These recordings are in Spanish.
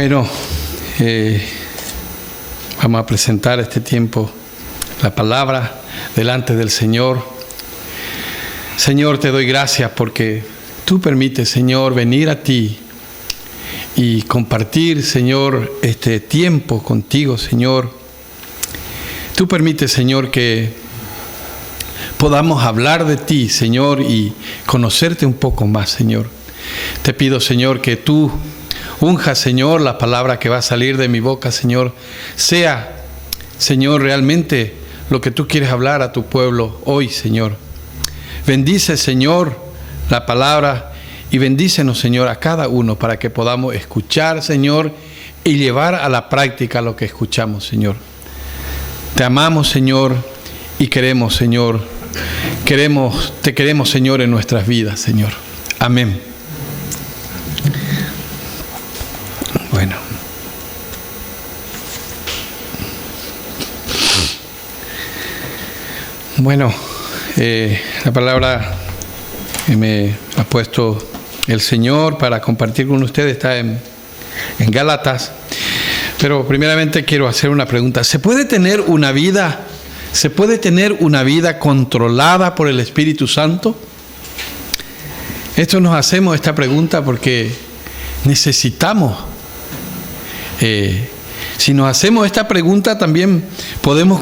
Bueno, vamos a presentar este tiempo la palabra delante del Señor. Señor, te doy gracias porque tú permites, Señor, venir a ti y compartir, Señor, este tiempo contigo, Señor. Tú permites, Señor, que podamos hablar de ti, Señor, y conocerte un poco más, Señor. Te pido, Señor, que tú unjas, Señor, la palabra que va a salir de mi boca, Señor, sea, Señor, realmente lo que tú quieres hablar a tu pueblo hoy, Señor. Bendice, Señor, la palabra y bendícenos, Señor, a cada uno para que podamos escuchar, Señor, y llevar a la práctica lo que escuchamos, Señor. Te amamos, Señor, y queremos, Señor, te queremos, Señor, en nuestras vidas, Señor. Amén. Bueno, la palabra que me ha puesto el Señor para compartir con ustedes está en Gálatas. Pero primeramente quiero hacer una pregunta. ¿Se puede tener una vida controlada por el Espíritu Santo? Nos hacemos esta pregunta porque necesitamos. Si nos hacemos esta pregunta también podemos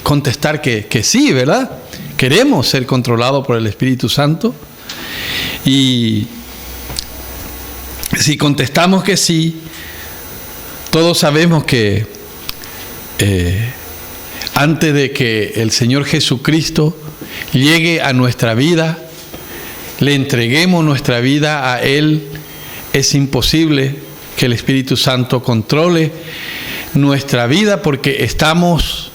contestar que sí, ¿verdad? Queremos ser controlados por el Espíritu Santo. Y si contestamos que sí, todos sabemos que antes de que el Señor Jesucristo llegue a nuestra vida, le entreguemos nuestra vida a Él, es imposible que el Espíritu Santo controle nuestra vida porque estamos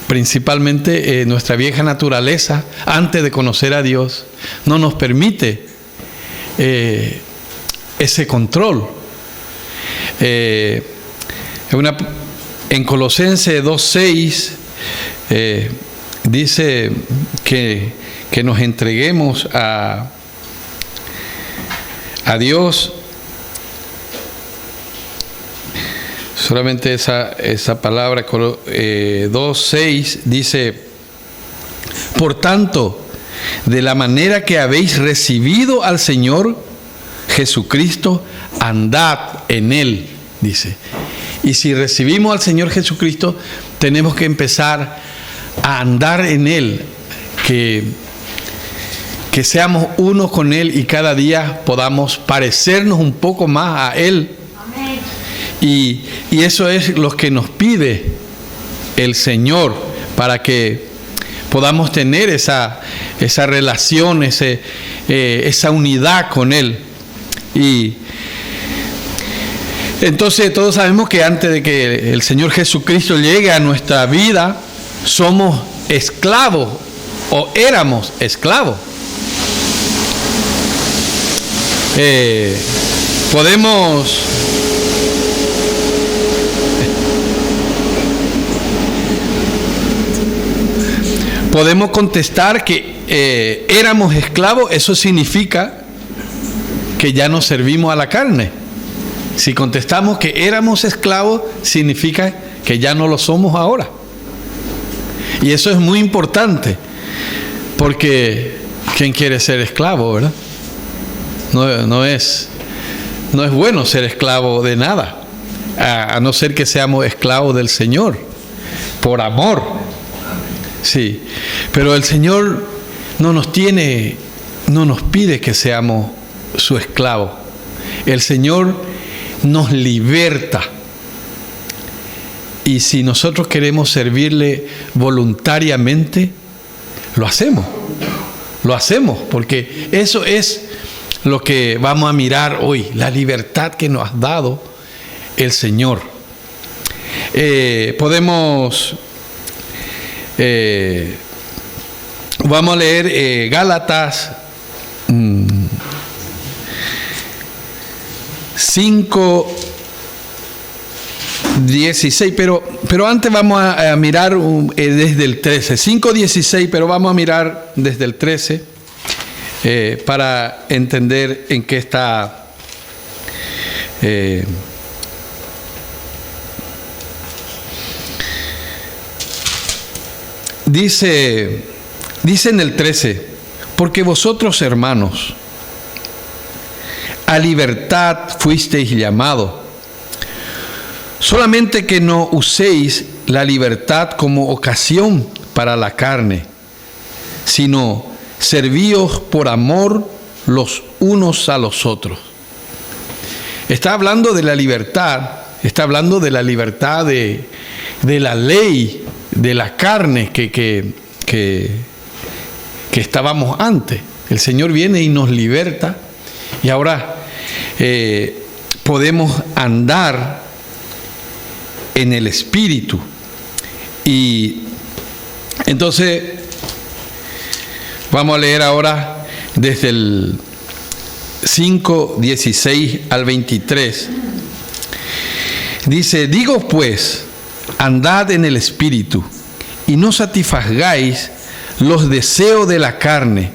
principalmente nuestra vieja naturaleza antes de conocer a Dios no nos permite ese control. En Colosenses 2:6 dice que nos entreguemos a Dios. Solamente esa palabra, 2:6 dice: por tanto, de la manera que habéis recibido al Señor Jesucristo, andad en Él, dice. Y si recibimos al Señor Jesucristo, tenemos que empezar a andar en Él, que seamos uno con Él y cada día podamos parecernos un poco más a Él. Amén. Y eso es lo que nos pide el Señor para que podamos tener esa relación, esa unidad con Él. Y entonces todos sabemos que antes de que el Señor Jesucristo llegue a nuestra vida, somos esclavos o éramos esclavos. Podemos contestar que éramos esclavos. Eso significa que ya no servimos a la carne. Si contestamos que éramos esclavos, significa que ya no lo somos ahora. Y eso es muy importante, porque ¿quién quiere ser esclavo, verdad? No es bueno ser esclavo de nada, a no ser que seamos esclavos del Señor, por amor. Sí, pero el Señor no nos pide que seamos su esclavo. El Señor nos liberta. Y si nosotros queremos servirle voluntariamente, lo hacemos. Lo hacemos, porque eso es lo que vamos a mirar hoy, la libertad que nos ha dado el Señor. Vamos a leer Gálatas 5:16, pero antes vamos a mirar desde el 13, 5:16, pero vamos a mirar desde el 13 para entender en qué está Dice en el 13, porque vosotros, hermanos, a libertad fuisteis llamados, solamente que no uséis la libertad como ocasión para la carne, sino servíos por amor los unos a los otros. Está hablando de la libertad, está hablando de la libertad de la ley, de la carne que estábamos antes. El Señor viene y nos liberta, y ahora podemos andar en el Espíritu. Y entonces vamos a leer ahora desde el 5, 16 al 23. Dice: digo pues, andad en el Espíritu, y no satisfagáis los deseos de la carne,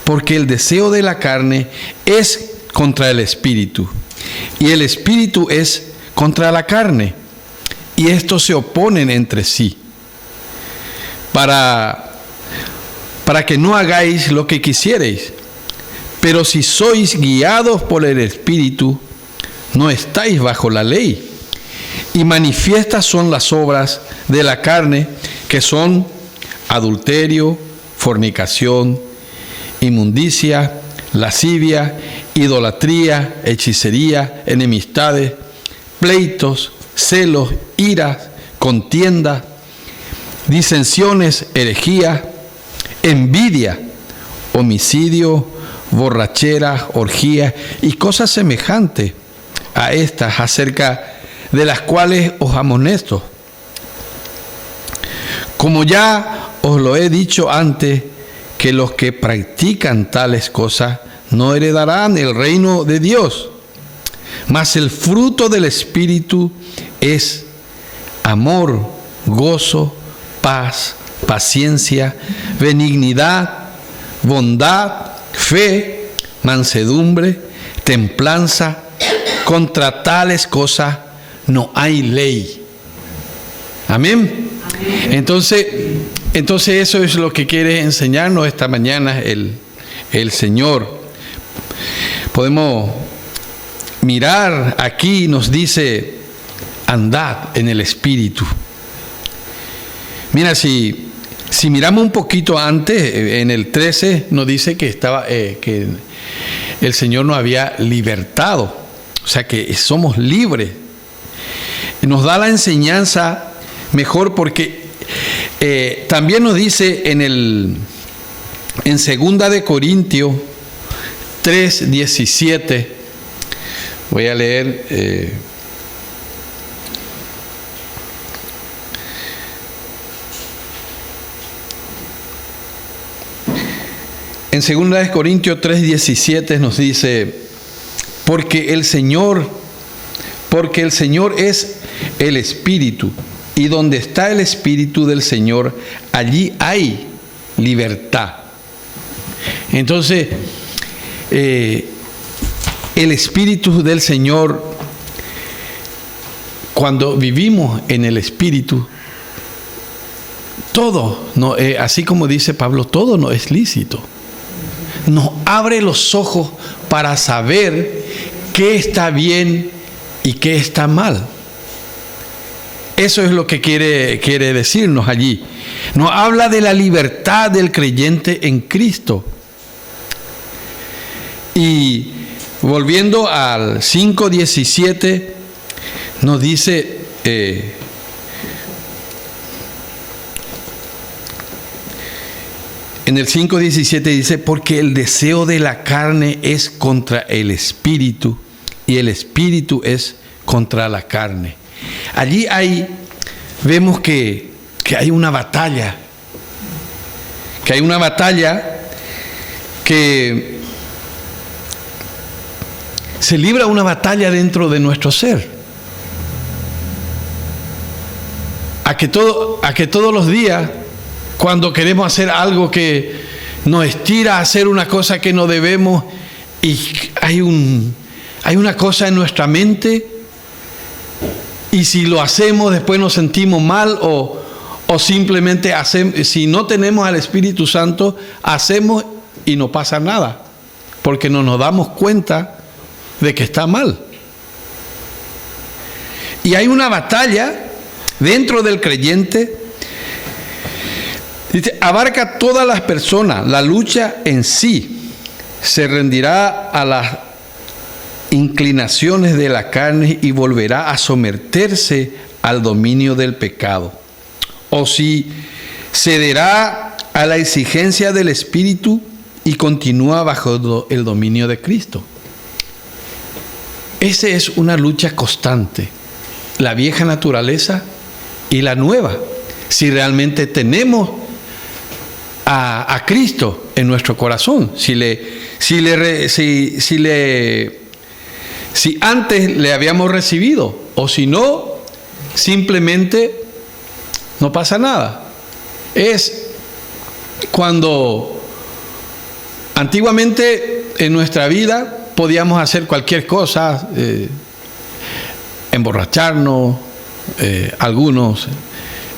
porque el deseo de la carne es contra el Espíritu, y el Espíritu es contra la carne, y estos se oponen entre sí, para que no hagáis lo que quisierais. Pero si sois guiados por el Espíritu, no estáis bajo la ley. Y manifiestas son las obras de la carne, que son adulterio, fornicación, inmundicia, lascivia, idolatría, hechicería, enemistades, pleitos, celos, iras, contiendas, disensiones, herejías, envidia, homicidio, borracheras, orgías y cosas semejantes a estas, acerca de las cuales os amonesto. Como ya os lo he dicho antes, que los que practican tales cosas no heredarán el reino de Dios. Mas el fruto del Espíritu es amor, gozo, paz, paciencia, benignidad, bondad, fe, mansedumbre, templanza. Contra tales cosas no hay ley. Amén. Entonces eso es lo que quiere enseñarnos esta mañana el Señor. Podemos mirar aquí, nos dice: andad en el Espíritu. Mira, si miramos un poquito antes, en el 13 nos dice que que el Señor nos había libertado, o sea que somos libres. Nos da la enseñanza mejor, porque también nos dice en 2 de Corintios 3:17, voy a leer. En 2 de Corintios 3:17 nos dice: porque el Señor es el Espíritu, y donde está el Espíritu del Señor, allí hay libertad. Entonces, el Espíritu del Señor, cuando vivimos en el Espíritu, todo, no, así como dice Pablo, todo no es lícito. Nos abre los ojos para saber qué está bien y qué está mal. Eso es lo que quiere decirnos allí. Nos habla de la libertad del creyente en Cristo. Y volviendo al 5:17, nos dice: en el 5:17 dice: porque el deseo de la carne es contra el Espíritu, y el Espíritu es contra la carne. Allí vemos que hay una batalla, que se libra una batalla dentro de nuestro ser. A que todos los días, cuando queremos hacer algo que nos estira a hacer una cosa que no debemos, y hay hay una cosa en nuestra mente y si lo hacemos después nos sentimos mal o simplemente hacemos, si no tenemos al Espíritu Santo, hacemos y no pasa nada, porque no nos damos cuenta de que está mal. Y hay una batalla dentro del creyente, dice, abarca todas las personas. La lucha en sí se rendirá a las inclinaciones de la carne y volverá a someterse al dominio del pecado. O si cederá a la exigencia del Espíritu y continúa bajo el dominio de Cristo. Esa es una lucha constante, la vieja naturaleza y la nueva. Si realmente tenemos a Cristo en nuestro corazón, si antes le habíamos recibido, o si no, simplemente no pasa nada. Es cuando antiguamente en nuestra vida podíamos hacer cualquier cosa, emborracharnos, algunos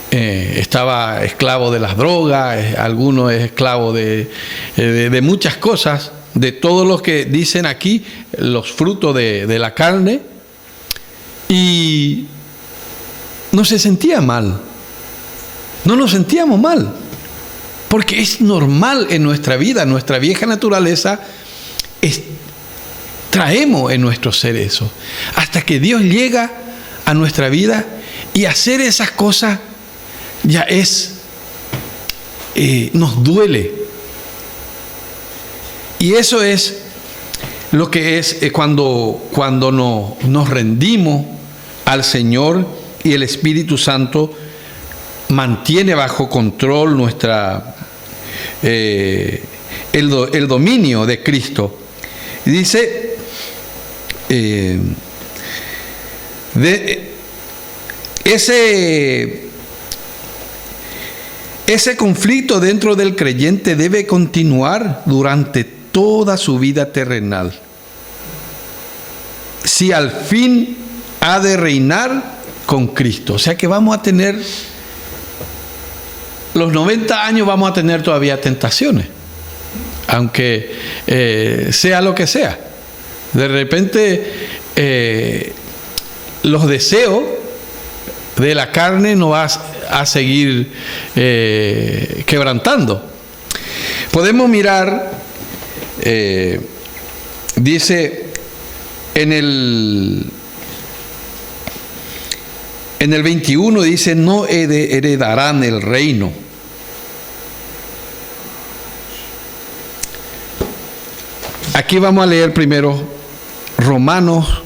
estaba esclavo de las drogas, algunos es esclavo de muchas cosas, de todos los que dicen aquí, los frutos de la carne, y no se sentía mal, no nos sentíamos mal, porque es normal en nuestra vida, nuestra vieja naturaleza, traemos en nuestro ser eso, hasta que Dios llega a nuestra vida y hacer esas cosas ya nos duele. Y eso es lo que es cuando nos rendimos al Señor y el Espíritu Santo mantiene bajo control el dominio de Cristo. Dice, ese conflicto dentro del creyente debe continuar durante toda su vida terrenal, si al fin ha de reinar con Cristo. O sea que vamos a tener, los 90 años vamos a tener todavía tentaciones, aunque sea lo que sea. De repente los deseos de la carne nos va a seguir quebrantando. Podemos mirar, dice en el 21, dice, no heredarán el reino. Aquí vamos a leer primero Romanos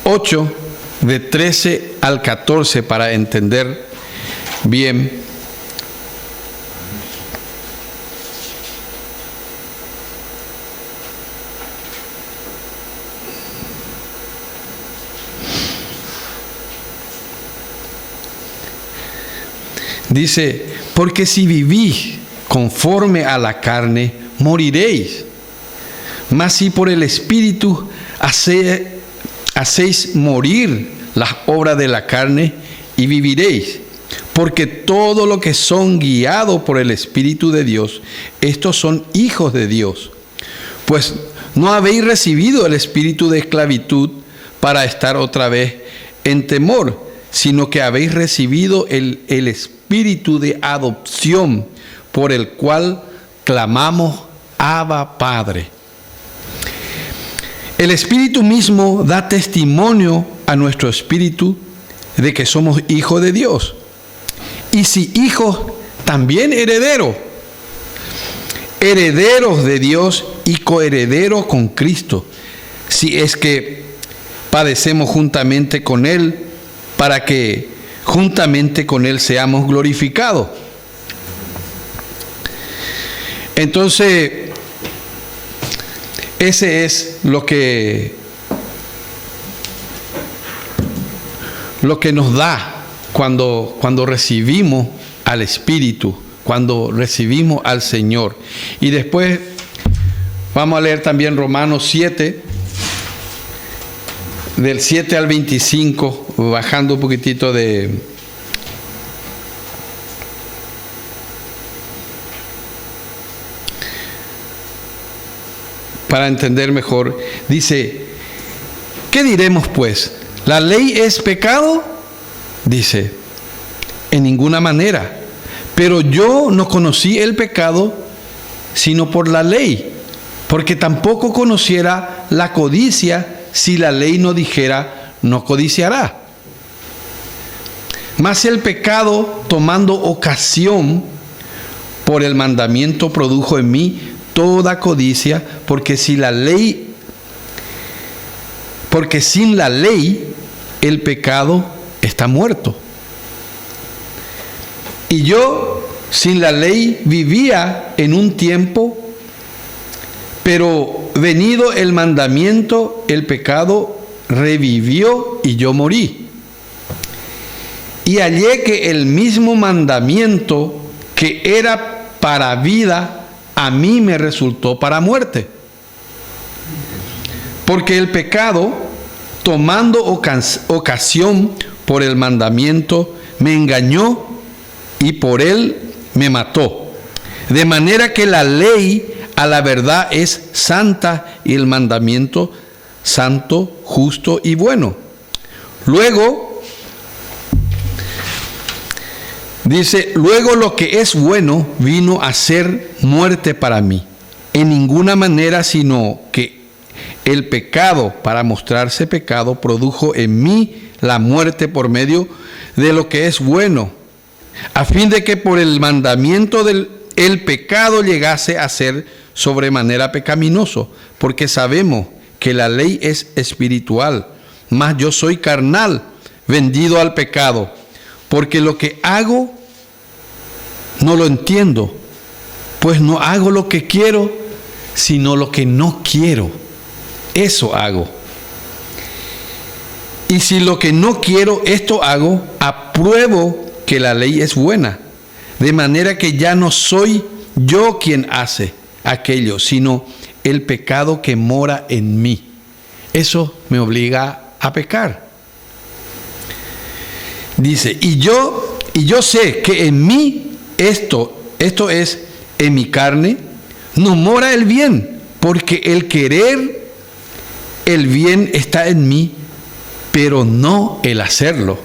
8, de 13 al 14, para entender bien. Dice, porque si vivís conforme a la carne, moriréis. Mas si por el Espíritu hacéis morir las obras de la carne, y viviréis. Porque todo lo que son guiados por el Espíritu de Dios, estos son hijos de Dios. Pues no habéis recibido el espíritu de esclavitud para estar otra vez en temor, sino que habéis recibido el espíritu de adopción, por el cual clamamos, Abba, Padre. El Espíritu mismo da testimonio a nuestro espíritu de que somos hijos de Dios. Y si hijos, también herederos. Herederos de Dios y coherederos con Cristo. Si es que padecemos juntamente con Él, para que juntamente con Él seamos glorificados. Entonces, ese es lo que nos da cuando recibimos al Espíritu, cuando recibimos al Señor. Y después vamos a leer también Romanos 7, del 7 al 25, bajando un poquitito para entender mejor, dice, ¿qué diremos pues? ¿La ley es pecado? Dice, en ninguna manera. Pero yo no conocí el pecado sino por la ley, porque tampoco conociera la codicia si la ley no dijera, no codiciará. Mas el pecado, tomando ocasión por el mandamiento, produjo en mí toda codicia, porque sin la ley el pecado está muerto. Y yo sin la ley vivía en un tiempo, pero venido el mandamiento, el pecado revivió y yo morí. Y hallé que el mismo mandamiento que era para vida, a mí me resultó para muerte. Porque el pecado, tomando ocasión por el mandamiento, me engañó y por él me mató. De manera que la ley a la verdad es santa y el mandamiento santo, justo y bueno. Luego, dice, luego lo que es bueno vino a ser muerte para mí. En ninguna manera sino que el pecado, para mostrarse pecado, produjo en mí la muerte por medio de lo que es bueno, a fin de que por el mandamiento el pecado llegase a ser sobremanera pecaminoso, porque sabemos que la ley es espiritual, mas yo soy carnal, vendido al pecado, porque lo que hago no lo entiendo, pues no hago lo que quiero, sino lo que no quiero, eso hago. Y si lo que no quiero, esto hago, apruebo que la ley es buena, de manera que ya no soy yo quien hace aquello, sino el pecado que mora en mí. Eso me obliga a pecar. Dice, y yo sé que en mí, esto es, en mi carne, no mora el bien, porque el querer el bien está en mí, pero no el hacerlo.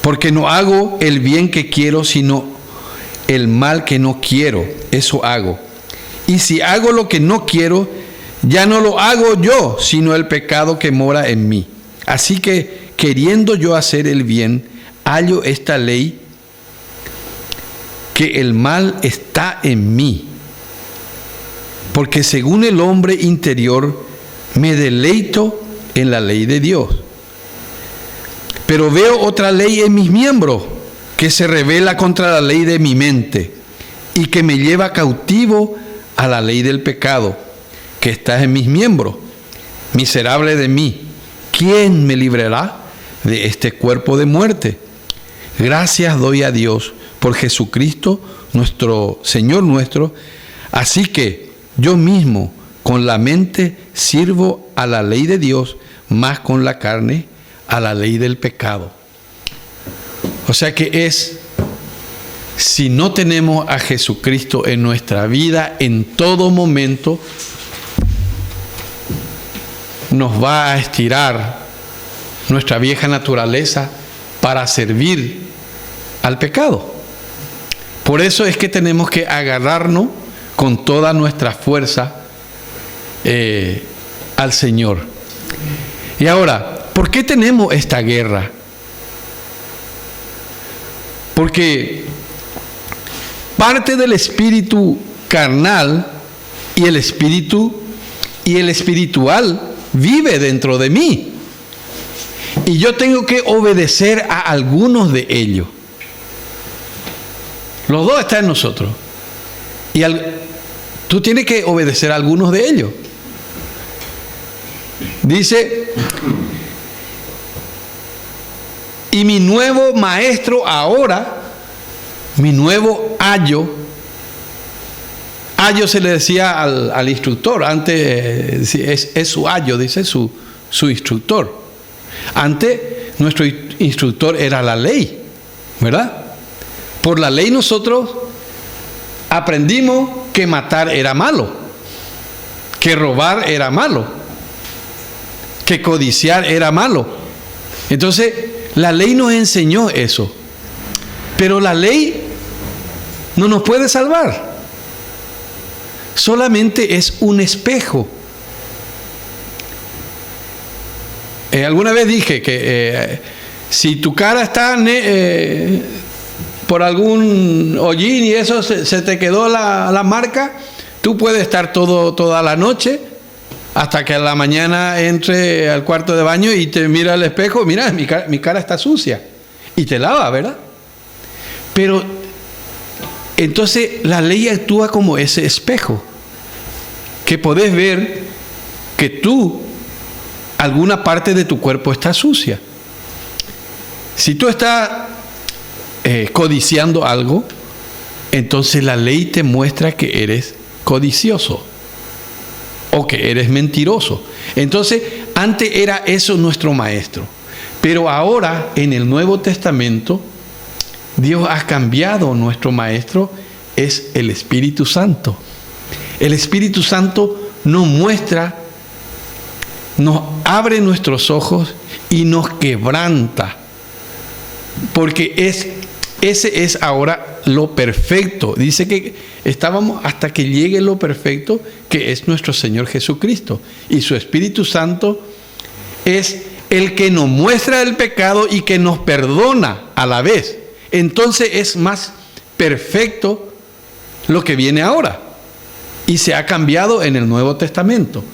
Porque no hago el bien que quiero, sino el mal que no quiero, eso hago. Y si hago lo que no quiero, ya no lo hago yo, sino el pecado que mora en mí. Así que, queriendo yo hacer el bien, hallo esta ley, que el mal está en mí. Porque según el hombre interior, me deleito en la ley de Dios. Pero veo otra ley en mis miembros, que se rebela contra la ley de mi mente, y que me lleva cautivo a la ley del pecado, que está en mis miembros. Miserable de mí, ¿quién me librará de este cuerpo de muerte? Gracias doy a Dios por Jesucristo, nuestro Señor nuestro. Así que yo mismo, con la mente, sirvo a la ley de Dios, más con la carne a la ley del pecado. O sea que si no tenemos a Jesucristo en nuestra vida, en todo momento nos va a estirar nuestra vieja naturaleza para servir al pecado. Por eso es que tenemos que agarrarnos con toda nuestra fuerza al Señor. Y ahora, ¿por qué tenemos esta guerra? Porque parte del espíritu carnal y el espiritual vive dentro de mí. Y yo tengo que obedecer a algunos de ellos. Los dos están en nosotros. Y tú tienes que obedecer a algunos de ellos. Dice, y mi nuevo maestro ahora, mi nuevo ayo se le decía al instructor, antes es su ayo, dice su su instructor. Antes, nuestro instructor era la ley, ¿verdad? Por la ley nosotros aprendimos que matar era malo, que robar era malo, que codiciar era malo. Entonces, la ley nos enseñó eso. Pero la ley no nos puede salvar. Solamente es un espejo. Alguna vez dije que si tu cara está por algún hollín y eso se te quedó la marca, tú puedes estar toda la noche hasta que a la mañana entre al cuarto de baño y te mira al espejo, mira, mi cara está sucia, y te lava, ¿verdad? Pero entonces la ley actúa como ese espejo, que podés ver que alguna parte de tu cuerpo está sucia. Si tú estás codiciando algo, entonces la ley te muestra que eres codicioso o que eres mentiroso. Entonces, antes era eso nuestro maestro. Pero ahora, en el Nuevo Testamento, Dios ha cambiado. Nuestro maestro es el Espíritu Santo. El Espíritu Santo nos muestra, nos abre nuestros ojos y nos quebranta. Porque ese es ahora lo perfecto. Dice que estábamos hasta que llegue lo perfecto, que es nuestro Señor Jesucristo. Y su Espíritu Santo es el que nos muestra el pecado y que nos perdona a la vez. Entonces es más perfecto lo que viene ahora. Y se ha cambiado en el Nuevo Testamento.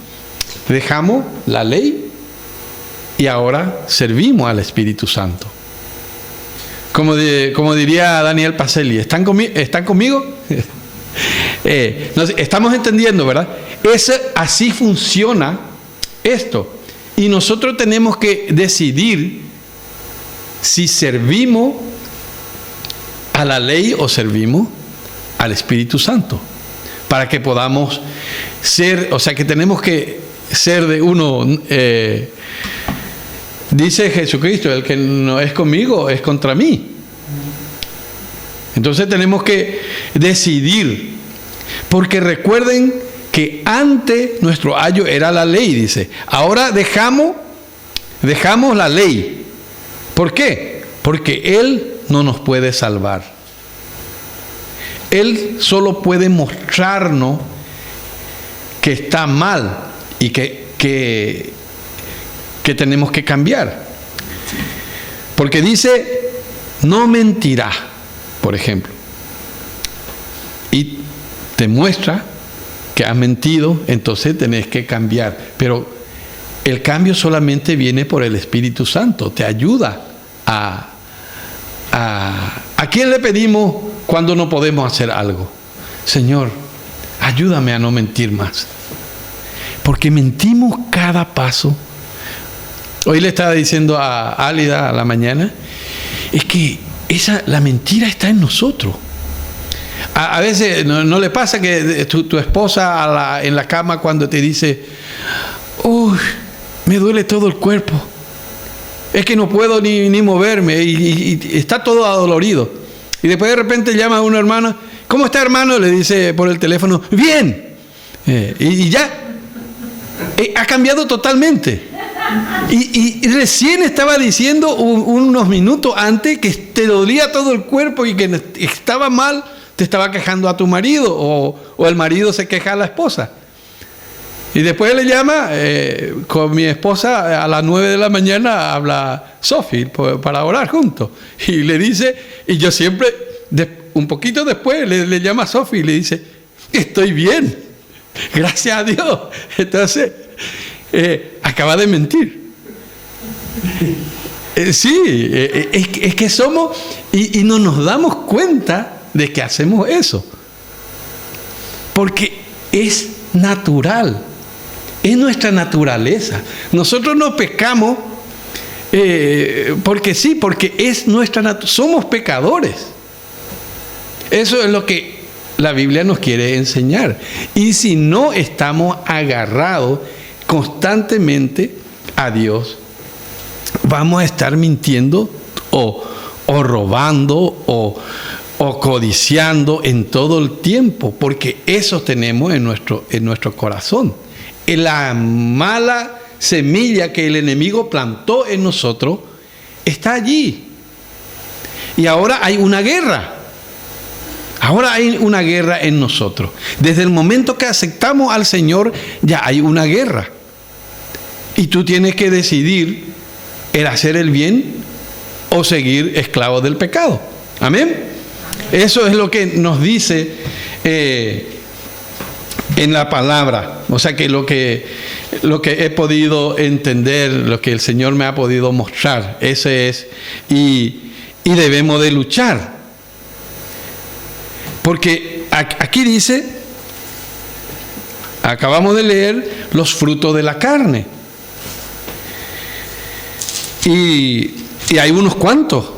Dejamos la ley y ahora servimos al Espíritu Santo. Como diría Daniel Pacelli, ¿están conmigo? Estamos entendiendo, ¿verdad? Así funciona esto. Y nosotros tenemos que decidir si servimos a la ley o servimos al Espíritu Santo. Para que podamos ser, o sea que tenemos que ser de uno. Dice Jesucristo, el que no es conmigo es contra mí. Entonces tenemos que decidir. Porque recuerden que antes nuestro ayo era la ley, dice. Ahora dejamos la ley. ¿Por qué? Porque Él no nos puede salvar. Él solo puede mostrarnos que está mal y que tenemos que cambiar. Porque dice, no mentirá, por ejemplo. Y te muestra que has mentido, entonces tenés que cambiar. Pero el cambio solamente viene por el Espíritu Santo. Te ayuda ¿a quién le pedimos cuando no podemos hacer algo? Señor, ayúdame a no mentir más. Porque mentimos cada paso. Hoy le estaba diciendo a Álida a la mañana, es que la mentira está en nosotros. A veces no le pasa que tu esposa en la cama cuando te dice, uy, me duele todo el cuerpo, es que no puedo ni moverme y está todo adolorido. Y después de repente llama a una hermana, ¿cómo está, hermano? Le dice por el teléfono, bien. Y ya ha cambiado totalmente. Y recién estaba diciendo unos minutos antes que te dolía todo el cuerpo y que estaba mal, te estaba quejando a tu marido o el marido se queja a la esposa. Y después le llama, con mi esposa a las 9 de la mañana habla Sofi para orar juntos. Y le dice, y yo siempre, un poquito después le llama a Sofi y le dice, estoy bien, gracias a Dios. Entonces, acaba de mentir. Sí, es que somos, y no nos damos cuenta de que hacemos eso. Porque es natural. Es nuestra naturaleza. Nosotros no pecamos porque sí, porque es nuestra naturaleza. Somos pecadores. Eso es lo que la Biblia nos quiere enseñar. Y si no estamos agarrados constantemente a Dios, vamos a estar mintiendo o robando o codiciando en todo el tiempo, porque eso tenemos en nuestro corazón. La mala semilla que el enemigo plantó en nosotros está allí. Y ahora hay una guerra. Ahora hay una guerra en nosotros. Desde el momento que aceptamos al Señor, ya hay una guerra. Y tú tienes que decidir el hacer el bien o seguir esclavo del pecado. Amén. Eso es lo que nos dice en la palabra. O sea que lo que he podido entender, lo que el Señor me ha podido mostrar, ese es. Y debemos de luchar. Porque aquí dice, acabamos de leer los frutos de la carne. Y hay unos cuantos.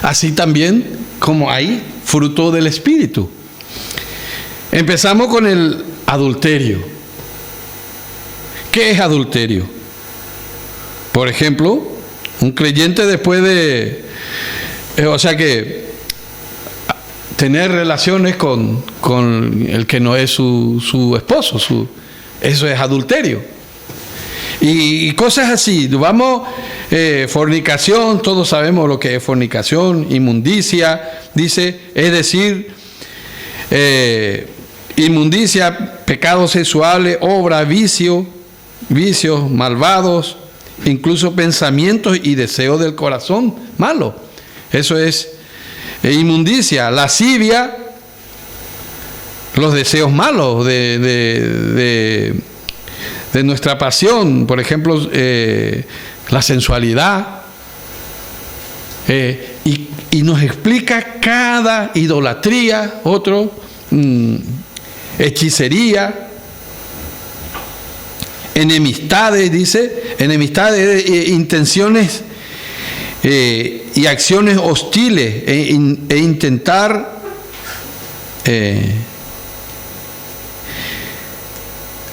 Así también como hay fruto del Espíritu. Empezamos con el adulterio. ¿Qué es adulterio? Por ejemplo, un creyente después de... tener relaciones con el que no es su esposo, eso es adulterio. Y cosas así. Vamos, fornicación, todos sabemos lo que es fornicación, inmundicia, dice, es decir, inmundicia, pecados sexuales, obra, vicios malvados, incluso pensamientos y deseos del corazón malo. Eso es inmundicia, lascivia, los deseos malos de nuestra pasión, por ejemplo, la sensualidad, y nos explica cada idolatría, hechicería, enemistades, dice, enemistades, intenciones y acciones hostiles e intentar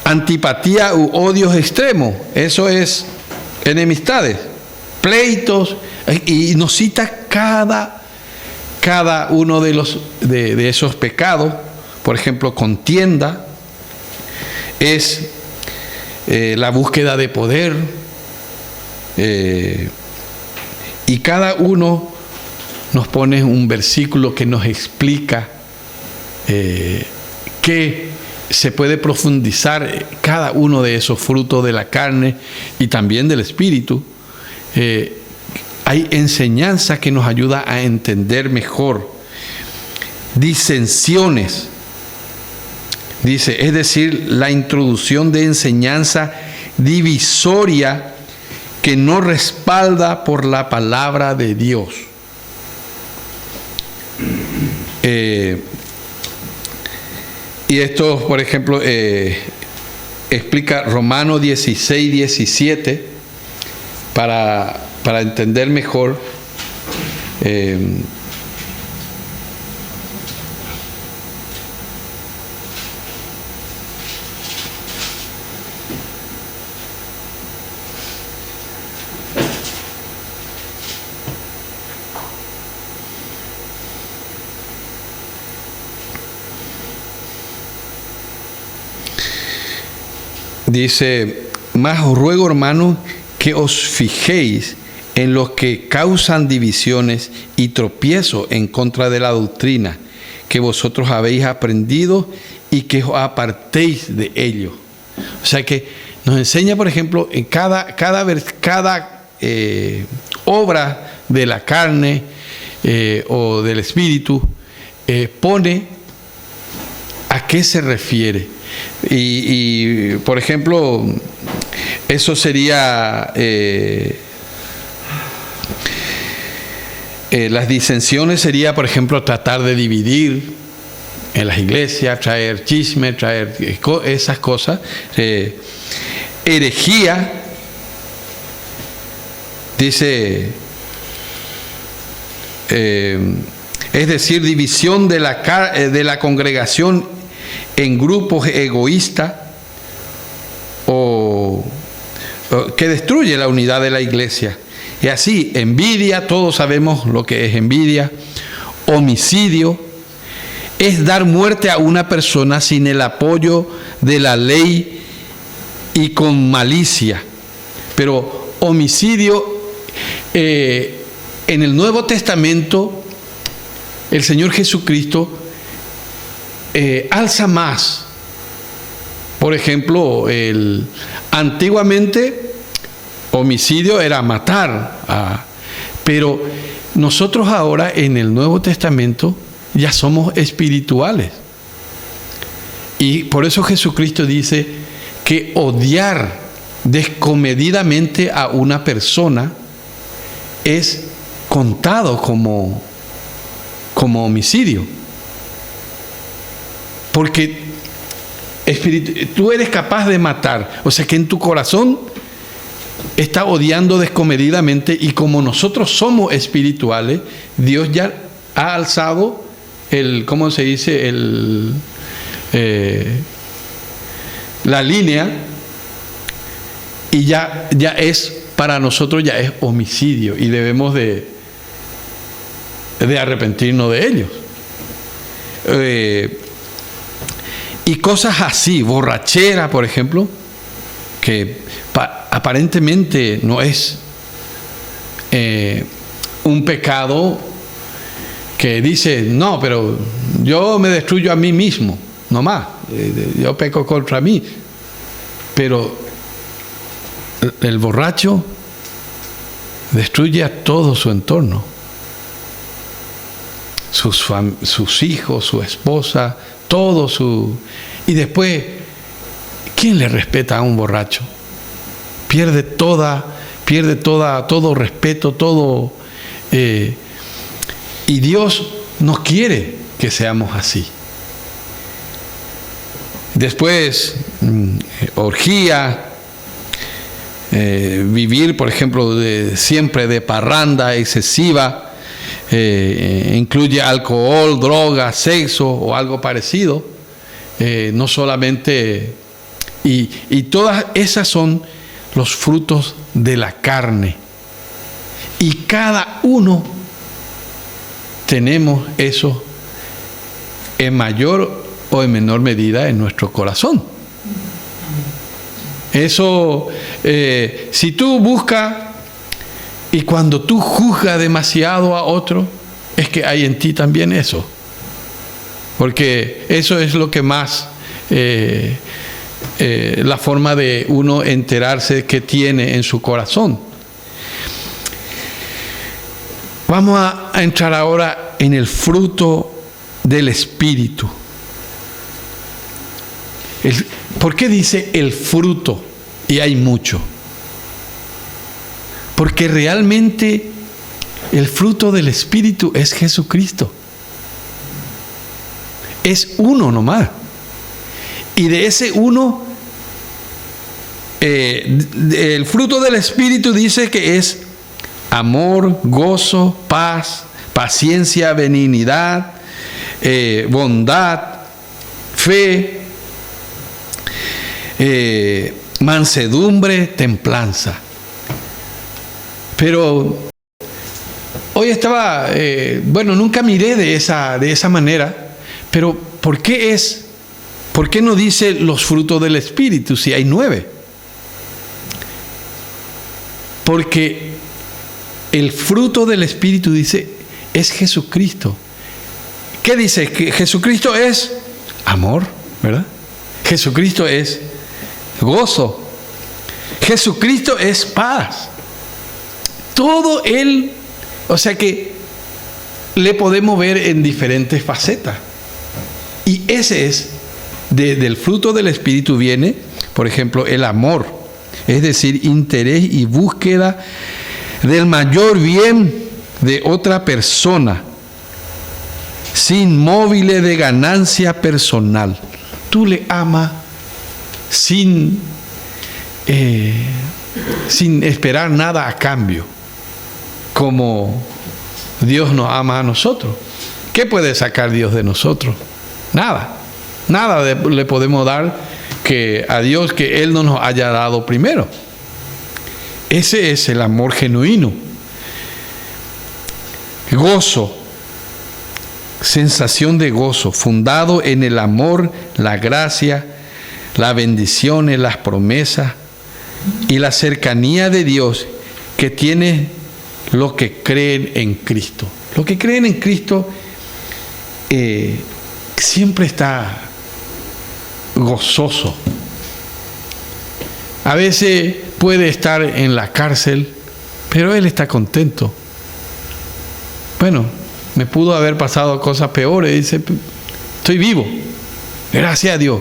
antipatía u odios extremos. Eso es enemistades, pleitos, y nos cita cada uno de esos pecados. Por ejemplo, contienda es la búsqueda de poder, y cada uno nos pone un versículo que nos explica que se puede profundizar cada uno de esos frutos de la carne y también del espíritu. Hay enseñanza que nos ayuda a entender mejor. Disensiones, dice, es decir, la introducción de enseñanza divisoria que no respalda por la palabra de Dios. Y esto, por ejemplo, explica Romanos 16, 17, para entender mejor. Dice, mas os ruego, hermanos, que os fijéis en los que causan divisiones y tropiezo en contra de la doctrina que vosotros habéis aprendido y que os apartéis de ello. O sea que nos enseña, por ejemplo, en cada obra de la carne o del espíritu, pone a qué se refiere. Y por ejemplo, eso sería las disensiones sería, por ejemplo, tratar de dividir en las iglesias, traer chisme, traer esas cosas. Herejía, dice, es decir, división de la congregación en grupos egoístas o que destruye la unidad de la iglesia. Y así, envidia, todos sabemos lo que es envidia. Homicidio es dar muerte a una persona sin el apoyo de la ley y con malicia. Pero homicidio, en el Nuevo Testamento, el Señor Jesucristo alza más. Por ejemplo, antiguamente homicidio era matar, pero nosotros ahora en el Nuevo Testamento ya somos espirituales. Y por eso Jesucristo dice que odiar descomedidamente a una persona es contado como homicidio. Porque tú eres capaz de matar, o sea que en tu corazón está odiando descomedidamente, y como nosotros somos espirituales, Dios ya ha alzado ¿cómo se dice? La línea, y ya es, para nosotros ya es homicidio, y debemos de arrepentirnos de ellos. Y cosas así, borrachera, por ejemplo, que aparentemente no es un pecado que dice, no, pero yo me destruyo a mí mismo, no más, yo peco contra mí. Pero el borracho destruye a todo su entorno, sus hijos, su esposa, todo su... Y después, ¿quién le respeta a un borracho? Pierde todo respeto, todo... y Dios no quiere que seamos así. Después, orgía, vivir, por ejemplo, siempre de parranda excesiva, incluye alcohol, droga, sexo o algo parecido, no solamente, y todas esas son los frutos de la carne, y cada uno tenemos eso en mayor o en menor medida en nuestro corazón. Eso, si tú buscas, y cuando tú juzgas demasiado a otro, es que hay en ti también eso. Porque eso es lo que más, la forma de uno enterarse que tiene en su corazón. Vamos a entrar ahora en el fruto del Espíritu. ¿Por qué dice el fruto? Y hay mucho. Porque realmente el fruto del Espíritu es Jesucristo. Es uno nomás. Y de ese uno, el fruto del Espíritu dice que es amor, gozo, paz, paciencia, benignidad, bondad, fe, mansedumbre, templanza. Pero hoy estaba, nunca miré de esa manera, pero ¿por qué no dice los frutos del Espíritu si hay 9? Porque el fruto del Espíritu dice, es Jesucristo. ¿Qué dice? Que Jesucristo es amor, ¿verdad? Jesucristo es gozo. Jesucristo es paz. Todo Él, o sea que le podemos ver en diferentes facetas. Y ese es, del fruto del Espíritu viene, por ejemplo, el amor. Es decir, interés y búsqueda del mayor bien de otra persona, sin móviles de ganancia personal. Tú le amas sin esperar nada a cambio, como Dios nos ama a nosotros. ¿Qué puede sacar Dios de nosotros? Nada le podemos dar a Dios que Él no nos haya dado primero. Ese es el amor genuino. Gozo, sensación de gozo, fundado en el amor, la gracia, las bendiciones, las promesas y la cercanía de Dios que tiene los que creen en Cristo. Los que creen en Cristo siempre está gozoso. A veces puede estar en la cárcel, pero él está contento. Bueno, me pudo haber pasado cosas peores. Dice, estoy vivo, gracias a Dios.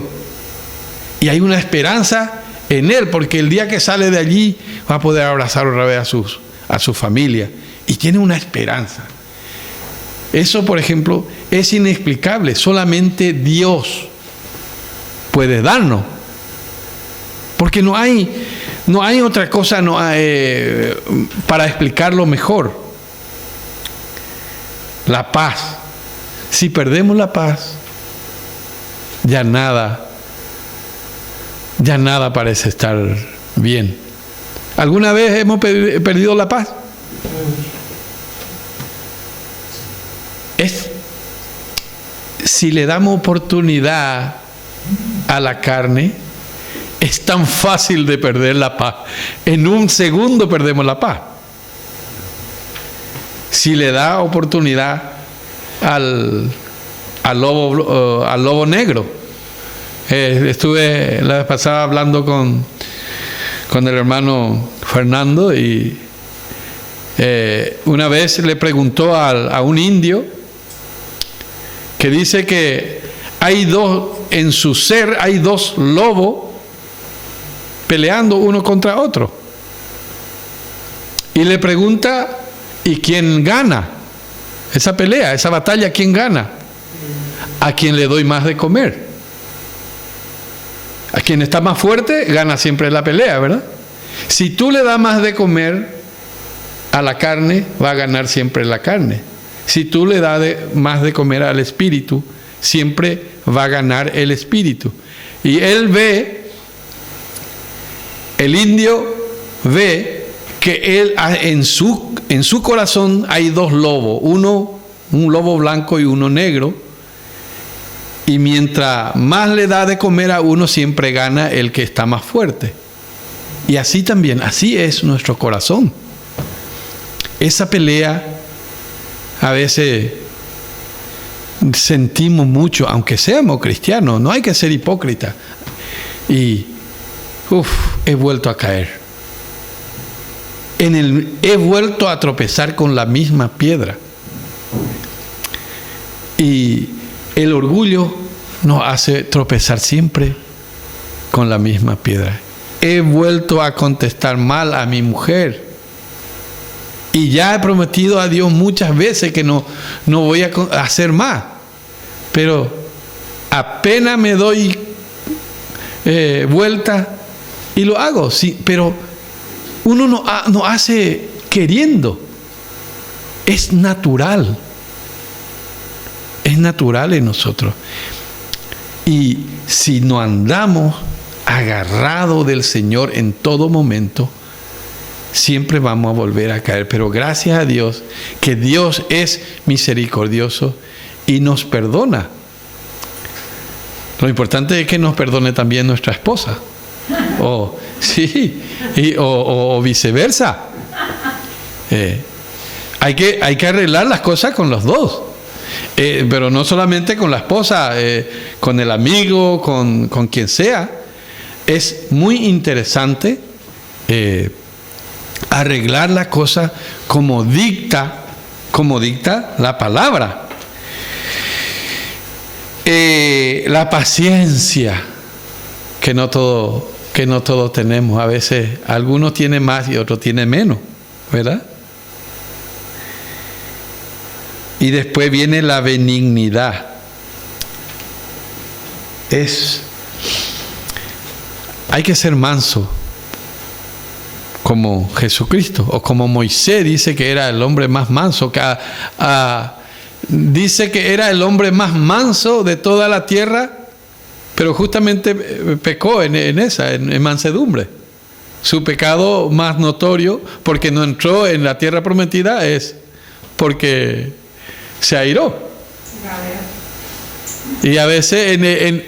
Y hay una esperanza en él, porque el día que sale de allí va a poder abrazar otra vez a su familia. Y tiene una esperanza. Eso, por ejemplo, es inexplicable. Solamente Dios puede darnos. Porque no hay otra cosa para explicarlo mejor. La paz. Si perdemos la paz, ya nada parece estar bien. ¿Alguna vez hemos perdido la paz? Si le damos oportunidad a la carne, es tan fácil de perder la paz. En un segundo perdemos la paz. Si le da oportunidad al lobo negro. Estuve la vez pasada hablando con el hermano Fernando y una vez le preguntó a un indio que dice que en su ser hay dos lobos peleando uno contra otro. Y le pregunta, ¿y quién gana? Esa pelea, esa batalla, ¿quién gana? A quien le doy más de comer. A quien está más fuerte, gana siempre la pelea, ¿verdad? Si tú le das más de comer a la carne, va a ganar siempre la carne. Si tú le das más de comer al espíritu, siempre va a ganar el espíritu. Y el indio ve que en su corazón hay dos lobos, un lobo blanco y uno negro, y mientras más le da de comer a uno, siempre gana el que está más fuerte. Y así también, así es nuestro corazón. Esa pelea a veces sentimos mucho, aunque seamos cristianos, no hay que ser hipócrita. Y he vuelto a caer. He vuelto a tropezar con la misma piedra. Y el orgullo nos hace tropezar siempre con la misma piedra. He vuelto a contestar mal a mi mujer. Y ya he prometido a Dios muchas veces que no voy a hacer más. Pero apenas me doy vuelta y lo hago. Sí, pero uno no hace queriendo. Es natural. Es natural en nosotros. Y si no andamos agarrados del Señor en todo momento, siempre vamos a volver a caer. Pero gracias a Dios, que Dios es misericordioso y nos perdona. Lo importante es que nos perdone también nuestra esposa. O viceversa. Hay que arreglar las cosas con los dos. Pero no solamente con la esposa, con el amigo, con quien sea. Es muy interesante arreglar la cosa como dicta la palabra. La paciencia, que no todos tenemos. A veces algunos tienen más y otros tienen menos, ¿verdad? Y después viene la benignidad. Hay que ser manso, como Jesucristo, o como Moisés dice que era el hombre más manso, dice que era el hombre más manso de toda la tierra, pero justamente pecó en mansedumbre. Su pecado más notorio, porque no entró en la tierra prometida, es porque se airó. Y a veces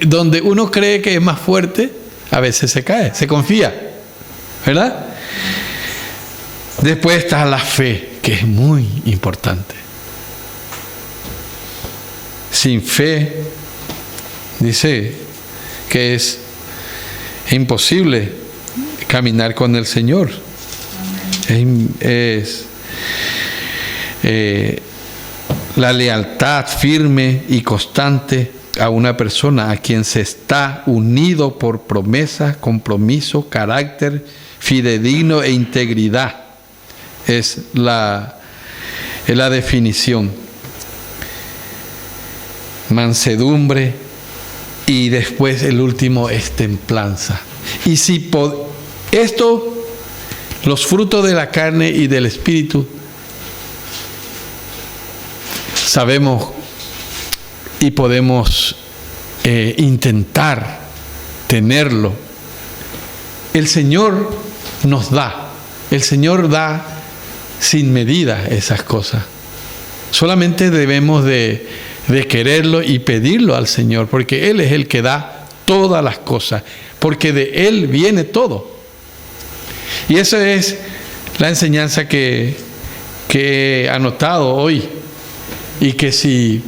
donde uno cree que es más fuerte, a veces se cae, se confía, ¿verdad? Después está la fe, que es muy importante. Sin fe, dice que es imposible caminar con el Señor. Es la lealtad firme y constante a una persona a quien se está unido por promesa, compromiso, carácter fidedigno e integridad. Es la definición. Mansedumbre, y después el último es templanza. Y si esto, los frutos de la carne y del espíritu, sabemos y podemos intentar tenerlo. El Señor nos da. El Señor da sin medida esas cosas. Solamente debemos de quererlo y pedirlo al Señor, porque Él es el que da todas las cosas, porque de Él viene todo. Y esa es la enseñanza que he anotado hoy, y que si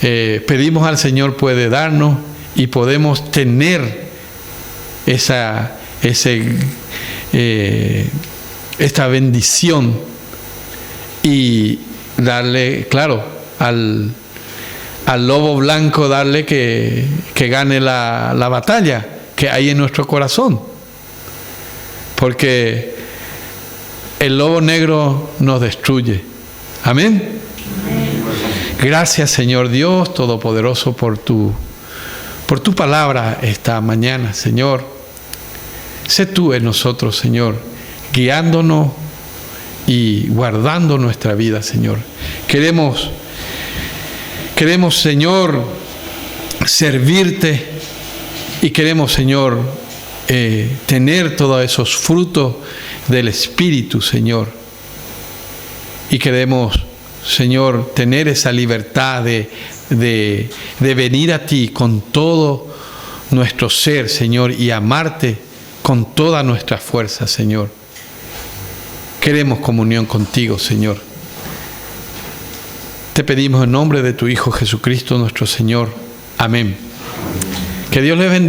pedimos al Señor puede darnos, y podemos tener esta bendición, y darle, claro, al lobo blanco, darle que gane la batalla que hay en nuestro corazón, porque el lobo negro nos destruye. Amén. Gracias, Señor Dios Todopoderoso, por tu palabra esta mañana, Señor. Sé tú en nosotros, Señor, guiándonos y guardando nuestra vida, Señor. Queremos, Señor, servirte, y queremos, Señor, tener todos esos frutos del Espíritu, Señor. Y queremos, Señor, tener esa libertad de venir a ti con todo nuestro ser, Señor, y amarte con toda nuestra fuerza, Señor. Queremos comunión contigo, Señor. Te pedimos en nombre de tu Hijo Jesucristo, nuestro Señor. Amén. Que Dios les bendiga.